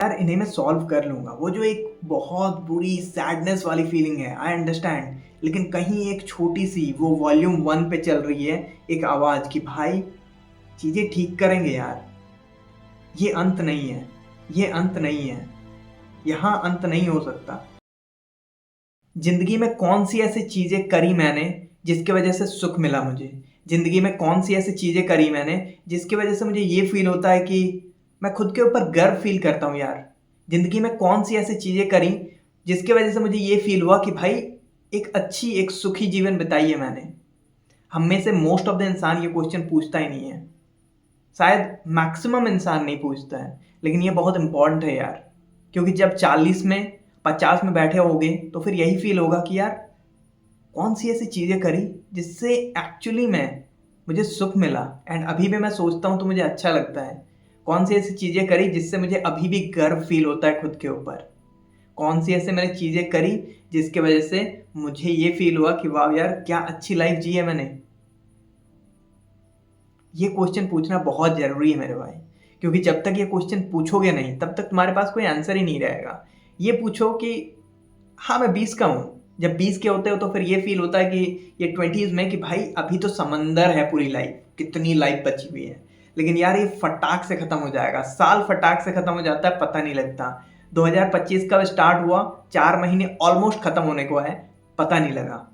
यार इन्हें मैं सॉल्व कर लूँगा। वो जो एक बहुत बुरी सैडनेस वाली फीलिंग है, आई अंडरस्टैंड। लेकिन कहीं एक छोटी-सी वो वॉल्यूम 1 पे चल रही है एक आवाज़ कि भाई चीज़ें ठीक करेंगे यार। ये अंत नहीं है, ये अंत नहीं है, यहाँ अंत नहीं हो सकता। ज़िंदगी में कौन-सी ऐसी चीज़ें करी मैंने जिसकी वज़ह से सुख मिला मुझे? ज़िंदगी में कौन-सी ऐसी चीज़ें करी मैंने जिसकी वज़ह से मुझे ये फ़ील होता है कि मैं खुद के ऊपर गर्व फ़ील करता हूँ यार। ज़िंदगी में कौन-सी ऐसी चीज़ें करी जिसकी वज़ह से मुझे ये फ़ील हुआ कि भाई एक अच्छी, एक सुखी जीवन बिताई है मैंने। हम में से मोस्ट ऑफ द इंसान ये क्वेश्चन पूछता ही नहीं है। शायद मैक्सिमम इंसान नहीं पूछता है, लेकिन ये बहुत इम्पोर्टेंट है यार। क्योंकि जब 40 में, 50 में बैठे होगे तो फिर यही फ़ील होगा कि यार कौन-सी ऐसी चीज़ें करी जिससे एक्चुअली में मुझे सुख मिला एंड अभी भी मैं सोचता हूँ तो मुझे अच्छा लगता है। कौन-सी ऐसी चीज़ें करी जिससे मुझे अभी भी गर्व फ़ील होता है खुद के ऊपर। कौन-सी ऐसे मैंने चीज़ें करी जिसकी वज़ह से मुझे ये फ़ील हुआ कि वाह यार क्या अच्छी लाइफ़ जी है मैंने। ये क्वेश्चन पूछना बहुत ज़रूरी है मेरे भाई। क्योंकि जब तक ये क्वेश्चन पूछोगे नहीं तब तक तुम्हारे पास कोई आंसर ही नहीं रहेगा। ये पूछो कि हाँ, मैं 20 का हूँ। जब 20 के होते हो तो फिर ये फ़ील होता है कि ये 20s में कि भाई अभी तो समंदर है पूरी लाइफ़, कितनी लाइफ़ बची हुई है। लेकिन यार ये फटाक से ख़त्म हो जाएगा, साल फटाक से ख़त्म हो जाता है, पता नहीं लगता। 2025 कब स्टार्ट हुआ, 4 महीने ऑलमोस्ट ख़त्म होने को है, पता नहीं लगा।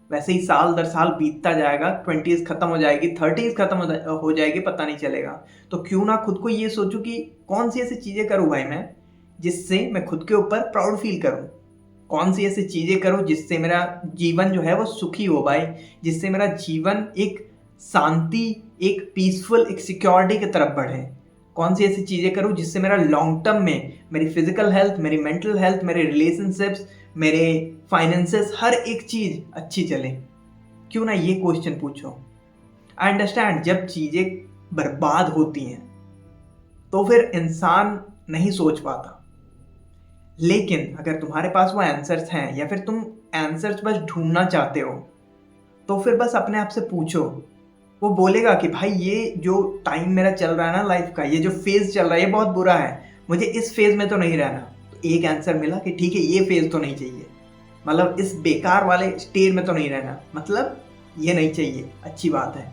वैसे ही साल दर साल बीतता जाएगा, 20s ख़त्म हो जाएगी, 30s ख़त्म हो जाएगी, पता नहीं चलेगा। तो क्यों ना खुद को ये सोचूँ कि कौन-सी ऐसी चीज़ें करूँ भाई मैं, जिससे मैं खुद के ऊपर प्राउड फ़ील करूँ। कौन-सी ऐसी चीज़ें करूँ जिससे मेरा जीवन जो है वो सुखी हो भाई, जिससे मेरा जीवन एक शांति, एक पीसफुल, एक सिक्योरिटी की तरफ बढ़े। कौन-सी ऐसी चीज़ें करूँ जिससे मेरा लॉन्ग टर्म में मेरी फिज़िकल हेल्थ, मेरी मेंटल हेल्थ, मेरे रिलेशनशिप्स, मेरे फाइनेंसेस हर एक चीज़ अच्छी चले। क्यों ना ये क्वेश्चन पूछो। आई अंडरस्टैंड जब चीज़ें बर्बाद होती हैं, तो फिर इंसान नहीं सोच पाता। लेकिन अगर तुम्हारे पास वो आंसर्स हैं या फिर तुम आंसर्स बस ढूँढना चाहते हो, तो फिर बस अपने आप से पूछो। वो बोलेगा कि भाई ये जो टाइम मेरा चल रहा है ना लाइफ़ का, ये जो फ़ेज़ चल रहा है ये बहुत बुरा है। मुझे इस फ़ेज़ में तो नहीं रहना। तो एक आंसर मिला कि ठीक है ये फ़ेज़ तो नहीं चाहिए। मतलब इस बेकार वाले स्टेज में तो नहीं रहना। मतलब ये नहीं चाहिए, अच्छी बात है।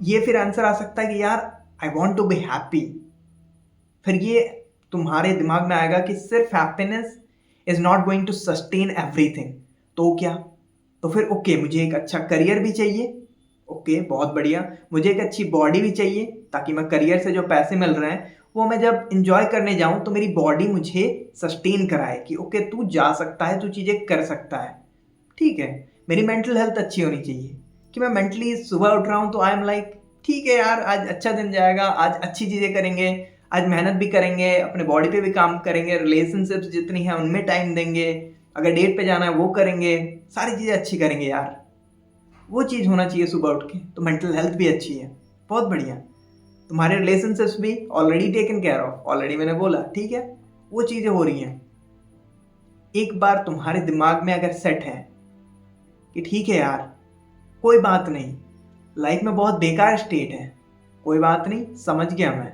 ये फिर आंसर आ सकता है कि यार I want to be happy. फिर ये तुम्हारे दिमाग में आएगा कि सिर्फ happiness is not going to sustain everything. तो क्या? तो फिर ओके मुझे एक अच्छा करियर भी चाहिए। ओके बहुत बढ़िया। मुझे एक अच्छी बॉडी भी चाहिए ताकि मैं करियर से जो पैसे मिल रहे हैं वो मैं जब इंजॉय करने जाऊं तो मेरी बॉडी मुझे सस्टेन कराए कि ओके तू जा सकता है, तू चीज़ें कर सकता है। ठीक है। मेरी मेंटल हेल्थ अच्छी होनी चाहिए कि मैं मेंटली सुबह उठ रहा हूँ तो आई एम लाइक ठीक है यार आज अच्छा दिन जाएगा, आज अच्छी चीज़ें करेंगे, आज मेहनत भी करेंगे, अपने बॉडी पे भी काम करेंगे, रिलेशनशिप्स जितनी हैं उनमें टाइम देंगे, अगर डेट पे जाना है वो करेंगे, सारी चीज़ें अच्छी करेंगे यार। वो चीज़ होना चाहिए सुबह उठ के, तो मेंटल हेल्थ भी अच्छी है। बहुत बढ़िया। तुम्हारे रिलेशनशिप्स भी already taken care of, already मैंने बोला, ठीक है? वो चीज़ें हो रही हैं। एक बार तुम्हारे दिमाग में अगर सेट है कि ठीक है यार, कोई बात नहीं, लाइफ में बहुत बेकार स्टेट है, कोई बात नहीं, समझ गया मैं।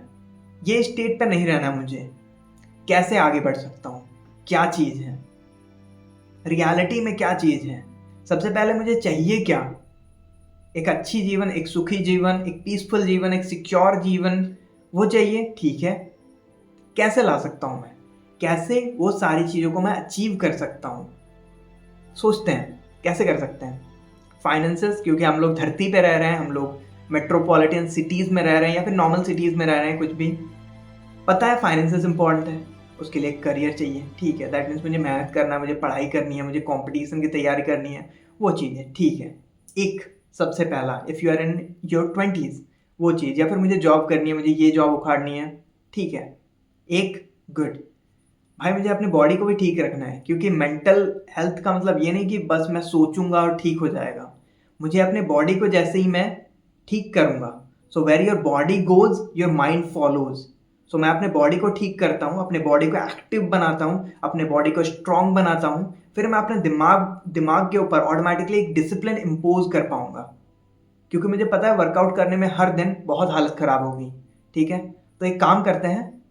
ये स्टेट पे नहीं रहना मुझे। कैसे आगे बढ़ सकता हूँ? क्या चीज़ है? रियलिटी में क्या चीज़ है? सबसे पहले मुझे चाहिए क्या? एक अच्छी जीवन, एक सुखी जीवन, एक पीसफुल जीवन, एक सिक्योर जीवन, वो चाहिए, ठीक है। कैसे ला सकता हूँ मैं? कैसे वो सारी चीज़ों को मैं अचीव कर सकता हूँ? सोचते हैं, कैसे कर सकते हैं? फाइनेंसेस, क्योंकि हम लोग धरती पे रह रहे हैं, हम लोग मेट्रोपॉलिटन सिटीज़ में रह रहे हैं या फिर नॉर्मल सिटीज़ में रह रहे हैं, कुछ भी। पता है फाइनेंसेस इंपॉर्टेंट है, उसके लिए एक करियर चाहिए, ठीक है। दैट मीन्स मुझे मेहनत करना है, मुझे पढ़ाई करनी है, मुझे कॉम्पिटिशन की तैयारी करनी है, वो चीज़ें, ठीक है। एक सबसे पहला, if you are in your 20s, वो चीज़, या फिर मुझे जॉब करनी है, मुझे ये जॉब उखाड़नी है, ठीक है। एक गुड। भाई मुझे अपनी बॉडी को भी ठीक रखना है, क्योंकि मेंटल हेल्थ का मतलब ये नहीं कि बस मैं सोचूंगा और ठीक हो जाएगा। मुझे अपने बॉडी को जैसे ही मैं ठीक करूंगा, so where your body goes your mind follows. So मैं अपने बॉडी को ठीक करता हूँ, अपने बॉडी को एक्टिव बनाता हूँ, अपने बॉडी को स्ट्रांग बनाता हूँ, फिर मैं अपने दिमाग दिमाग के ऊपर ऑटोमेटिकली एक डिसिप्लिन इम्पोज कर पाऊंगा। क्योंकि मुझे पता है वर्कआउट करने में हर दिन बहुत हालत ख़राब होगी, ठीक है। तो एक काम करते हैं,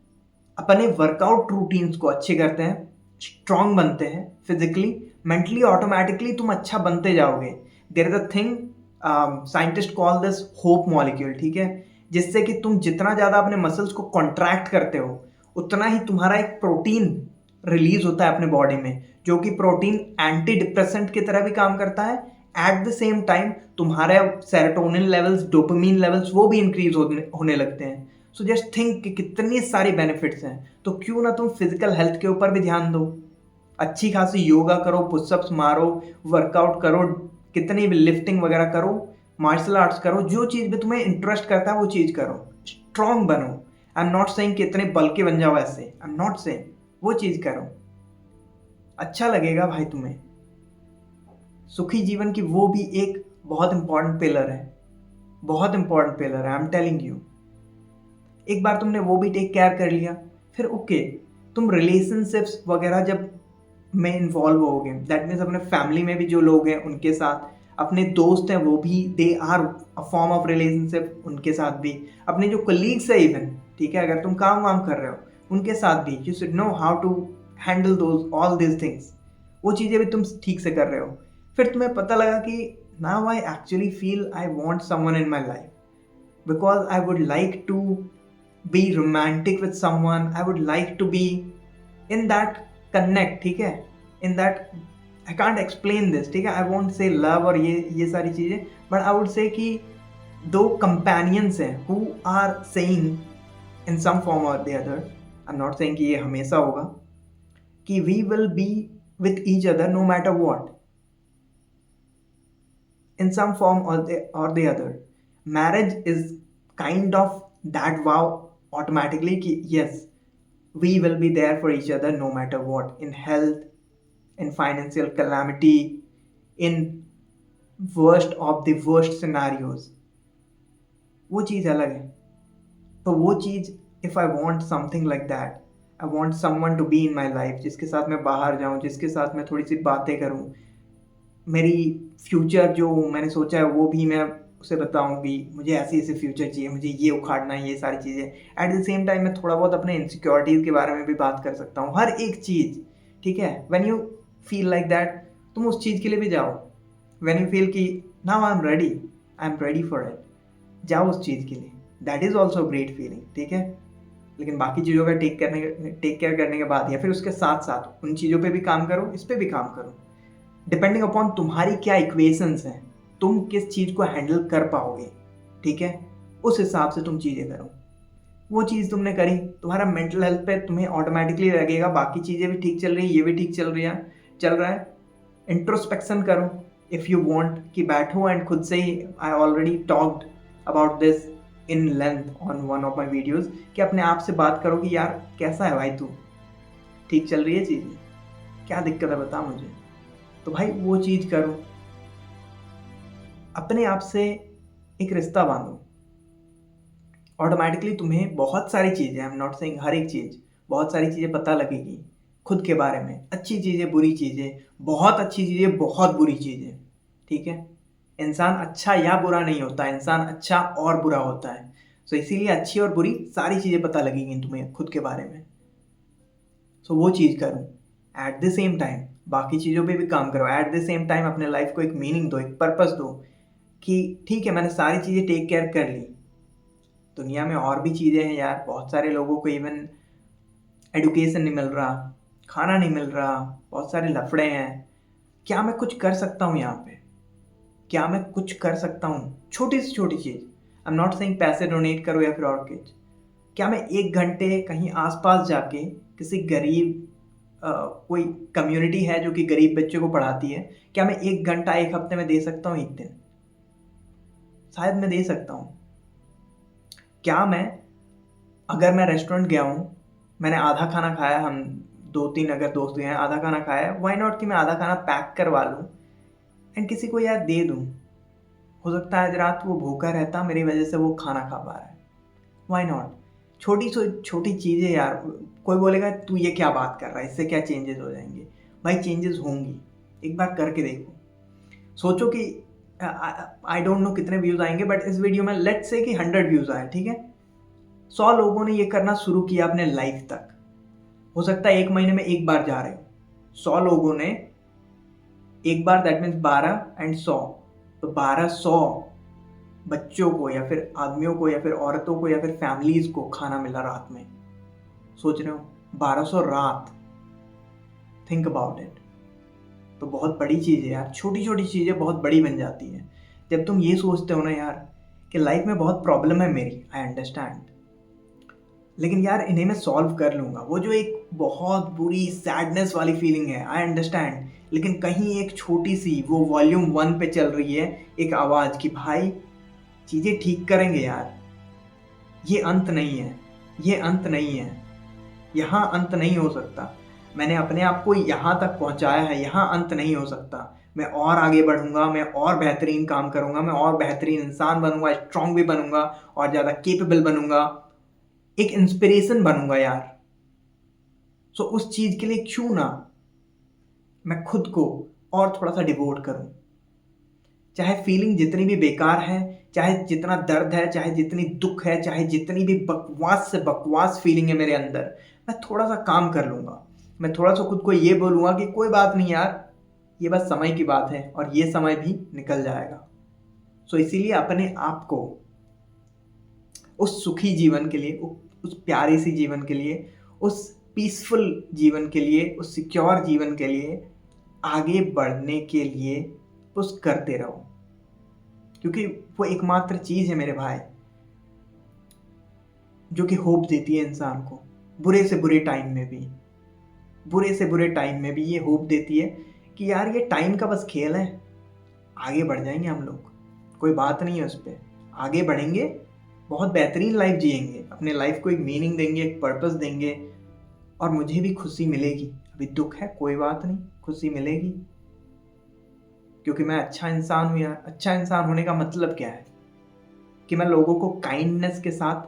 अपने वर्कआउट रूटीन्स को अच्छे करते हैं, स्ट्रांग बनते हैं फिजिकली, मेंटली, ऑटोमेटिकली तुम अच्छा बनते जाओगे। There is a thing, scientist call this hope molecule, ठीक है, जिससे कि तुम जितना ज़्यादा अपने मसल्स को कॉन्ट्रैक्ट करते हो उतना ही तुम्हारा एक प्रोटीन रिलीज होता है अपने बॉडी में, जो कि प्रोटीन एंटी डिप्रेसेंट की तरह भी काम करता है। एट द सेम टाइम तुम्हारे सेरोटोनिन लेवल्स, डोपामीन लेवल्स वो भी इंक्रीज होने लगते हैं। सो जस्ट थिंक कि कितनी सारी बेनिफिट्स हैं। तो क्यों ना तुम फिजिकल हेल्थ के ऊपर भी ध्यान दो, अच्छी खासी योगा करो, पुशअप्स मारो, वर्कआउट करो, कितनी भी लिफ्टिंग वगैरह करो, मार्शल आर्ट्स करो, जो चीज़ में तुम्हें इंटरेस्ट करता है वो चीज़ करो, स्ट्रांग बनो। आई एम नॉट सेइंग कि इतने बल्कि बन जाओ ऐसे, आई एम नॉट सेइंग, वो चीज़ करो, अच्छा लगेगा भाई तुम्हें। सुखी जीवन की वो भी एक बहुत इंपॉर्टेंट पिलर है, बहुत इंपॉर्टेंट पिलर है, आई एम टेलिंग यू। एक बार तुमने वो भी टेक केयर कर लिया, फिर ओके, तुम रिलेशनशिप्स वगैरह जब में इन्वॉल्व हो गए, दैट मीन्स अपने फैमिली में भी जो लोग हैं उनके साथ, अपने दोस्त हैं वो भी they are a form of relationship, उनके साथ भी, अपने जो कलीग्स है इवन, ठीक है, अगर तुम काम वाम कर रहे हो उनके साथ भी, you should know how to handle those all this things, वो चीज़ें भी तुम ठीक से कर रहे हो। फिर तुम्हें पता लगा कि now I actually feel I want someone in my life, because I would like to be romantic with someone, I would like to be in that connect, ठीक है, in that, I can't explain this, ठीक है, I won't say love और ये सारी चीज़ें, but I would say कि दो companions हैं who are saying in some form or the other, I'm not saying कि ये हमेशा होगा, कि we will be with each other no matter what, in some form or the other. Marriage is kind of that vow automatically कि yes, we will be there for each other no matter what, in health, in financial calamity, in worst of the worst scenarios, वो चीज़ अलग है। तो वो चीज़, if I want something like that, I want someone to be in my life, जिसके साथ मैं बाहर जाऊँ, जिसके साथ मैं थोड़ी सी बातें करूँ, मेरी फ्यूचर जो मैंने सोचा है वो भी मैं उसे बताऊंगी, मुझे ऐसे ऐसे फ्यूचर चाहिए, मुझे ये उखाड़ना है, ये सारी चीज़ें। एट द सेम टाइम मैं थोड़ा बहुत अपने इनसिक्योरिटीज़ के बारे में भी बात कर सकता हूँ, हर एक चीज़, ठीक है। When you feel like that, तुम उस चीज़ के लिए भी जाओ। व्हेन यू फील कि now I am ready for it, जाओ उस चीज़ के लिए, that is also great feeling, ठीक है। लेकिन बाकी चीज़ों का टेक केयर करने के बाद या फिर उसके साथ साथ उन चीज़ों पे भी काम करो, इस पे भी काम करो, डिपेंडिंग अपॉन तुम्हारी क्या इक्वेशंस हैं, तुम किस चीज़ को हैंडल कर पाओगे, ठीक है, उस हिसाब से तुम चीज़ें करो। वो चीज़ तुमने करी, तुम्हारा मेंटल हेल्थ पे तुम्हें ऑटोमेटिकली लगेगा बाकी चीज़ें भी ठीक चल रही है, ये भी ठीक चल रहा है। इंट्रोस्पेक्शन करो इफ़ यू वांट, कि बैठो एंड खुद से ही, I already talked about this in length on one of my videos, कि अपने आप से बात करो कि यार कैसा है भाई, तू ठीक चल रही है चीज़ें, क्या दिक्कत है बता मुझे। तो भाई वो चीज़ करो, अपने आप से एक रिश्ता बांधो, ऑटोमेटिकली तुम्हें बहुत सारी चीज़ें, आई एम नॉट सेइंग हर एक चीज़, बहुत सारी चीज़ें पता लगेगी खुद के बारे में, अच्छी चीज़ें, बुरी चीज़ें, बहुत अच्छी चीज़ें, बहुत बुरी चीज़ें, ठीक है। इंसान अच्छा या बुरा नहीं होता, इंसान अच्छा और बुरा होता है। सो इसीलिए अच्छी और बुरी सारी चीज़ें पता लगेंगी तुम्हें खुद के बारे में। सो वो चीज़ करो, एट द सेम टाइम बाकी चीज़ों पे भी काम करो, एट द सेम टाइम अपने लाइफ को एक मीनिंग दो, एक पर्पस दो, कि ठीक है मैंने सारी चीज़ें टेक केयर कर ली, दुनिया में और भी चीज़ें हैं यार, बहुत सारे लोगों को इवन एडुकेशन नहीं मिल रहा, खाना नहीं मिल रहा, बहुत सारे लफड़े हैं, क्या मैं कुछ कर सकता हूँ यहाँ पे, क्या मैं कुछ कर सकता हूँ, छोटी से छोटी चीज़, आई एम नॉट सेइंग पैसे डोनेट करो या फिर और कुछ, क्या मैं 1 घंटे कहीं आसपास जाके किसी गरीब कोई कम्युनिटी है जो कि गरीब बच्चों को पढ़ाती है, क्या मैं 1 घंटा 1 हफ्ते में दे सकता हूँ, 1 दिन, शायद मैं दे सकता हूँ। क्या मैं, अगर मैं रेस्टोरेंट गया हूँ, मैंने आधा खाना खाया, हम 2-3 अगर दोस्त गए हैं, आधा खाना खाया, व्हाई नॉट कि मैं आधा खाना पैक करवा लूँ एंड किसी को यार दे दूँ, हो सकता है आज रात वो भूखा रहता, मेरी वजह से वो खाना खा पा रहा है, व्हाई नॉट। छोटी छोटी चीज़ें यार, कोई बोलेगा तू ये क्या बात कर रहा है, इससे क्या चेंजेस हो जाएंगे, भाई चेंजेस होंगी, एक बार करके देखो। सोचो कि आई डोंट नो कितने व्यूज़ आएंगे, बट इस वीडियो में लेट्स से कि 100 व्यूज़ आए, ठीक है, 100 लोगों ने ये करना शुरू किया अपने लाइफ तक, हो सकता है 1 महीने में 1 बार जा रहे हो, 100 लोगों ने 1 बार, दैट मीन्स 12 एंड 100, तो 1200 बच्चों को या फिर आदमियों को या फिर औरतों को या फिर फैमिलीज को खाना मिला रात में। सोच रहे हो 1200 रात, थिंक अबाउट इट। तो बहुत बड़ी चीज़ है यार, छोटी छोटी चीज़ें बहुत बड़ी बन जाती हैं जब तुम ये सोचते हो ना यार कि लाइफ में बहुत प्रॉब्लम है मेरी, आई अंडरस्टैंड, लेकिन यार इन्हें मैं सॉल्व कर लूँगा। वो जो एक बहुत बुरी सैडनेस वाली फीलिंग है, आई अंडरस्टैंड, लेकिन कहीं एक छोटी सी वो वॉल्यूम 1 पे चल रही है एक आवाज़ कि भाई चीज़ें ठीक करेंगे यार, ये अंत नहीं है, ये अंत नहीं है, यहाँ अंत नहीं हो सकता। मैंने अपने आप को यहाँ तक पहुँचाया है, यहाँ अंत नहीं हो सकता। मैं और आगे बढ़ूँगा, मैं और बेहतरीन काम करूँगा, मैं और बेहतरीन इंसान बनूँगा, स्ट्रॉन्ग भी बनूँगा और ज़्यादा कैपेबल बनूँगा, एक इंस्पिरेशन बनूँगा यार। सो उस चीज़ के लिए क्यों ना मैं खुद को और थोड़ा सा डिवोट करूँ। चाहे फीलिंग जितनी भी बेकार है, चाहे जितना दर्द है, चाहे जितनी दुख है, चाहे जितनी भी बकवास से बकवास फीलिंग है मेरे अंदर, मैं थोड़ा सा काम कर लूँगा। मैं थोड़ा सा खुद को ये बोलूँगा कि कोई बात नहीं यार, ये बस समय की बात है और ये समय भी निकल जाएगा। सो इसीलिए अपने आप को उस सुखी जीवन के लिए, उस प्यारी सी जीवन के लिए, उस पीसफुल जीवन के लिए, उस सिक्योर जीवन के लिए आगे बढ़ने के लिए पुश करते रहो, क्योंकि वो एकमात्र चीज़ है मेरे भाई जो कि होप देती है इंसान को, बुरे से बुरे टाइम में भी, बुरे से बुरे टाइम में भी ये होप देती है कि यार ये टाइम का बस खेल है, आगे बढ़ जाएंगे हम लोग, कोई बात नहीं है उस पर, आगे बढ़ेंगे, बहुत बेहतरीन लाइफ जिएंगे, अपने लाइफ को एक मीनिंग देंगे, एक पर्पस देंगे और मुझे भी खुशी मिलेगी। अभी दुख है, कोई बात नहीं, खुशी मिलेगी, क्योंकि मैं अच्छा इंसान हूँ यार। अच्छा इंसान होने का मतलब क्या है कि मैं लोगों को काइंडनेस के साथ,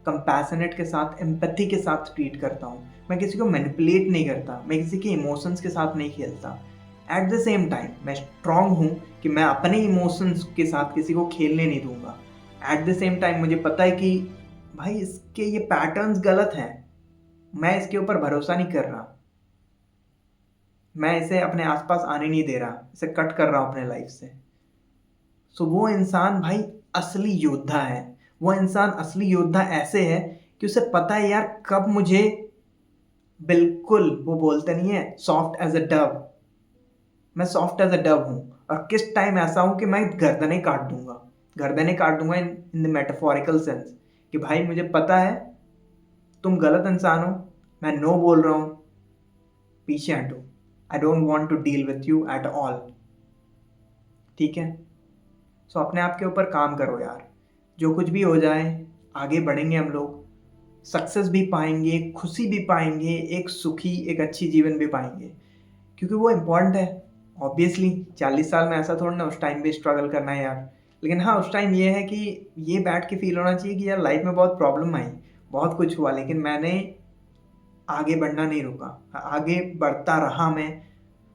कंपैशनेट के साथ, एम्पैथी के साथ ट्रीट करता हूँ। मैं किसी को मैनिपुलेट नहीं करता, मैं किसी के इमोशंस के साथ नहीं खेलता। एट द सेम टाइम मैं स्ट्रांग हूँ कि मैं अपने इमोशंस के साथ किसी को खेलने नहीं दूंगा। एट द सेम टाइम मुझे पता है कि भाई इसके ये पैटर्न्स गलत हैं, मैं इसके ऊपर भरोसा नहीं कर रहा, मैं इसे अपने आसपास आने नहीं दे रहा, इसे कट कर रहा हूँ अपने लाइफ से। सो वो इंसान भाई असली योद्धा है। वो इंसान असली योद्धा ऐसे है कि उसे पता है यार कब मुझे, बिल्कुल वो बोलते नहीं है सॉफ्ट एज अ डव, मैं सॉफ्ट एज अ डव हूँ, और किस टाइम ऐसा हूँ कि मैं गर्दनें काट दूंगा, गर्दनें काट दूंगा इन द मेटाफोरिकल सेंस, कि भाई मुझे पता है तुम गलत इंसान हो, मैं नो बोल रहा हूँ, पीछे हटो, I don't want to deal with you at all. ठीक है, सो अपने आप के ऊपर काम करो यार, जो कुछ भी हो जाए आगे बढ़ेंगे हम लोग, सक्सेस भी पाएंगे, खुशी भी पाएंगे, एक सुखी एक अच्छी जीवन भी पाएंगे, क्योंकि वो इम्पॉर्टेंट है। ऑब्वियसली 40 साल में ऐसा थोड़ा ना उस टाइम भी स्ट्रगल करना है यार, लेकिन हाँ उस टाइम ये है कि ये बैठ के फील होना चाहिए कि यार लाइफ में बहुत प्रॉब्लम आई, बहुत कुछ हुआ, लेकिन मैंने आगे बढ़ना नहीं रुका, आगे बढ़ता रहा। मैं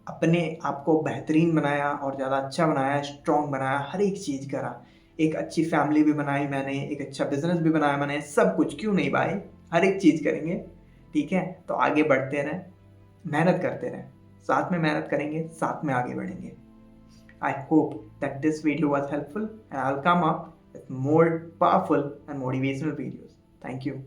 अपने आप को बेहतरीन बनाया और ज़्यादा अच्छा बनाया, स्ट्रॉन्ग बनाया, हर एक चीज़ करा, एक अच्छी फैमिली भी बनाई मैंने, एक अच्छा बिजनेस भी बनाया मैंने, सब कुछ, क्यों नहीं भाई, हर एक चीज़ करेंगे। ठीक है, तो आगे बढ़ते रहें, मेहनत करते रहें, साथ में मेहनत करेंगे, साथ में आगे बढ़ेंगे। I hope that this video was helpful and I will come up with more powerful and motivational videos. Thank you.